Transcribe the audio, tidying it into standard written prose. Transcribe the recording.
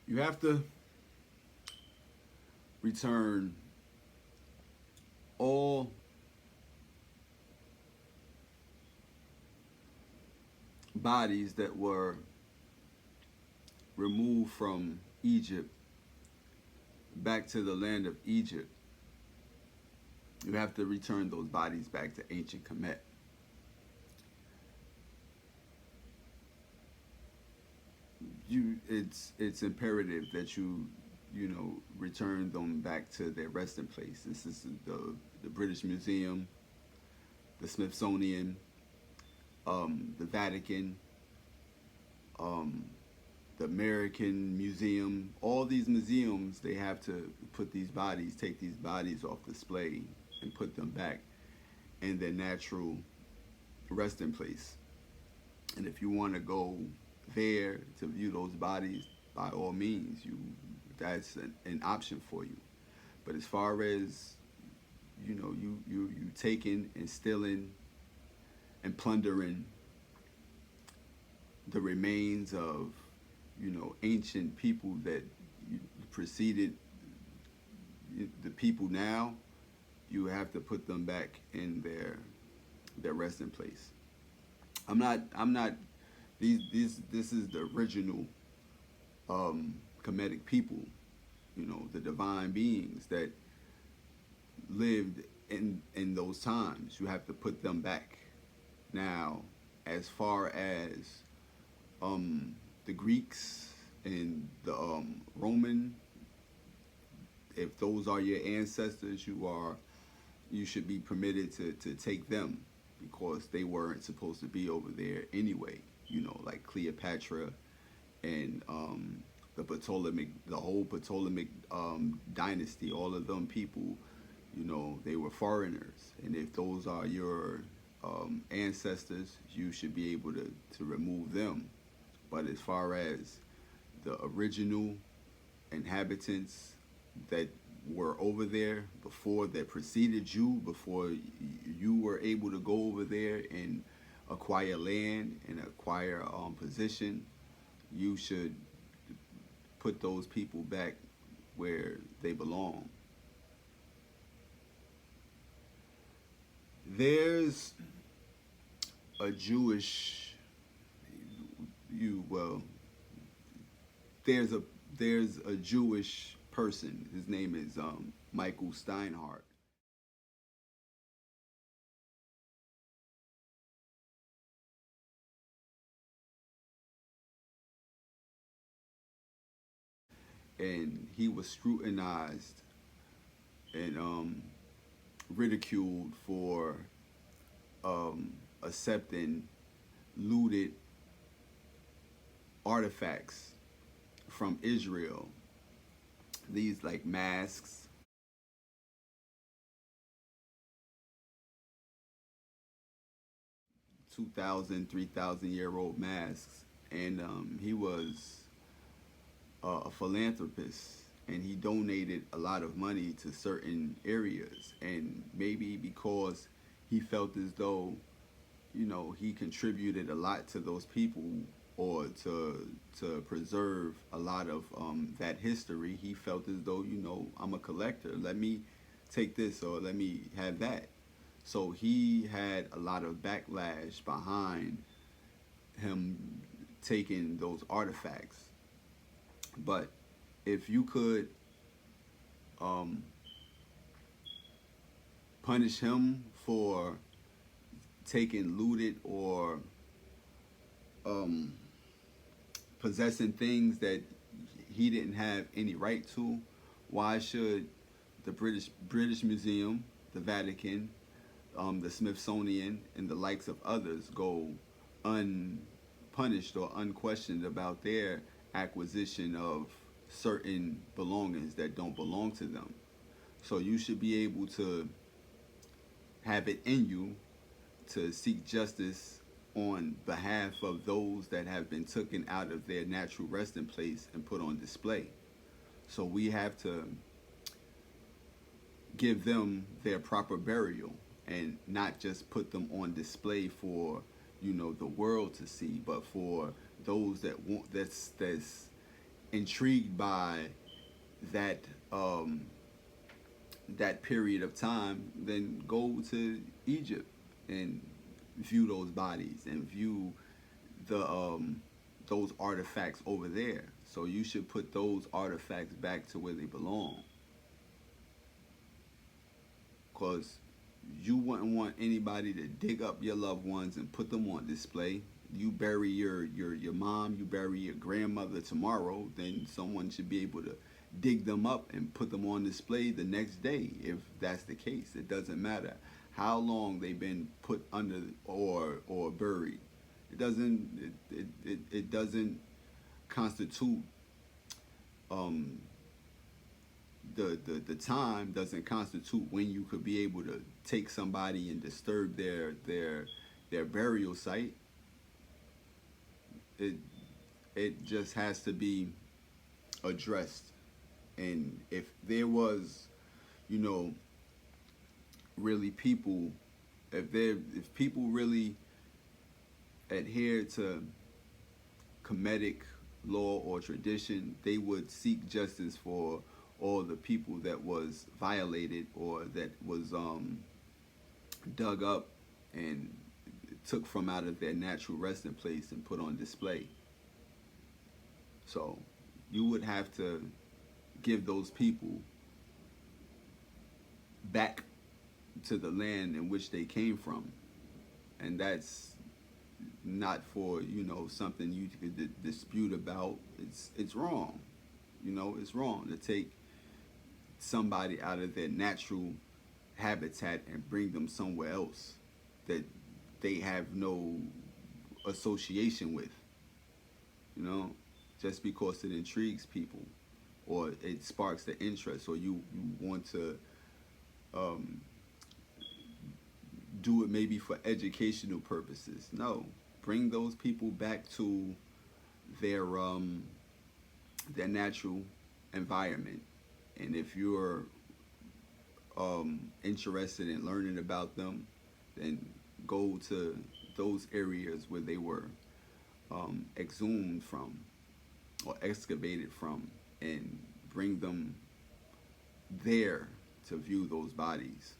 You have to return all bodies that were removed from Egypt back to the land of Egypt. You have to return those bodies back to ancient Kemet. It's imperative that you return them back to their resting place. This is the British Museum, the Smithsonian, the Vatican, um, the American Museum. All these museums, they have to put these bodies, take these bodies off display and put them back in their natural resting place. And if you want to go there to view those bodies, by all means, that's an option for you. But as far as you taking and stealing and plundering the remains of ancient people that preceded the people now, you have to put them back in their resting place. I'm not these this is the original Kemetic people, the divine beings that lived in those times. You have to put them back. Now, as far as the Greeks and the Roman, if those are your ancestors, you should be permitted to take them because they weren't supposed to be over there anyway. Like Cleopatra and the whole Ptolemaic dynasty, all of them people, they were foreigners. And if those are your ancestors, you should be able to remove them. But as far as the original inhabitants that were over there before, that preceded you, before you were able to go over there and acquire land and acquire position, you should put those people back where they belong. There's a Jewish you well there's a Jewish person. His name is Michael Steinhardt, and he was scrutinized and ridiculed for accepting looted artifacts from Israel. These like masks, 2,000, 3,000 year old masks, and he was a philanthropist, and he donated a lot of money to certain areas, and maybe because he felt as though he contributed a lot to those people, or to preserve a lot of that history. He felt as though I'm a collector. Let me take this or let me have that. So he had a lot of backlash behind him taking those artifacts. But if you could um, punish him for taking looted or um, possessing things that he didn't have any right to, why should the British Museum, the Vatican, the Smithsonian, and the likes of others go unpunished or unquestioned about their acquisition of certain belongings that don't belong to them? So you should be able to have it in you to seek justice on behalf of those that have been taken out of their natural resting place and put on display. So we have to give them their proper burial and not just put them on display for the world to see, but for those that want that's intrigued by that that period of time, then go to Egypt and view those bodies and view the those artifacts over there. So you should put those artifacts back to where they belong, because you wouldn't want anybody to dig up your loved ones and put them on display. You bury your mom, you bury your grandmother tomorrow, then someone should be able to dig them up and put them on display the next day. If that's the case, it doesn't matter how long they've been put under or buried. It doesn't constitute um, the time doesn't constitute when you could be able to take somebody and disturb their burial site. It it just has to be addressed. And if there was, you know, really people, if people really adhere to Kemetic law or tradition, they would seek justice for all the people that was violated or that was dug up and took from out of their natural resting place and put on display. So you would have to give those people back to the land in which they came from. And that's not for, you know, something you could dispute about. It's wrong. You know, it's wrong to take somebody out of their natural habitat and bring them somewhere else that they have no association with, you know, just because it intrigues people or it sparks the interest, or you want to um, do it maybe for educational purposes. No, bring those people back to their natural environment. And if you're interested in learning about them, then go to those areas where they were exhumed from or excavated from, and bring them there to view those bodies.